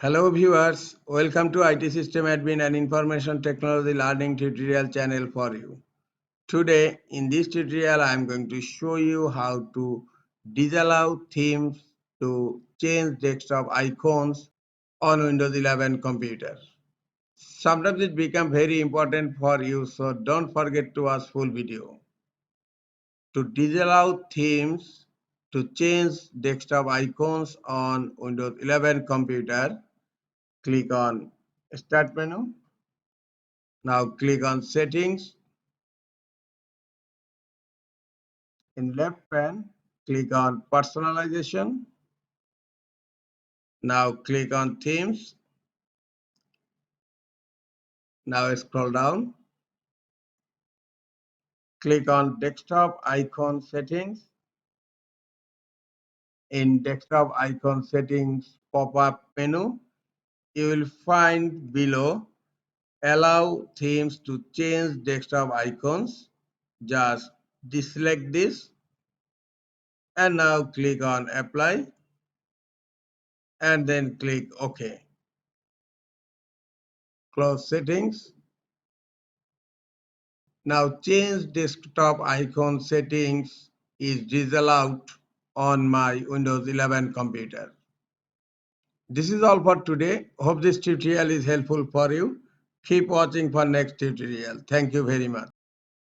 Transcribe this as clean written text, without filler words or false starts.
Hello viewers, welcome to IT System Admin and Information Technology Learning tutorial channel for you. Today in this tutorial I am going to show you how to disallow themes to change desktop icons on Windows 11 computer. Sometimes it becomes very important for you, so don't forget to watch full video. To disallow themes to change desktop icons on Windows 11 computer, click on Start menu. Now click on Settings. In left pane, click on Personalization. Now click on Themes. Now scroll down. Click on Desktop Icon Settings. In Desktop Icon Settings pop-up menu, you will find below Allow Themes to change desktop icons. Just deselect this and now click on Apply and then click OK. Close settings. Now change desktop icon settings is disallowed on my Windows 11 computer. This is all for today. Hope this tutorial is helpful for you. Keep watching for next tutorial. Thank you very much.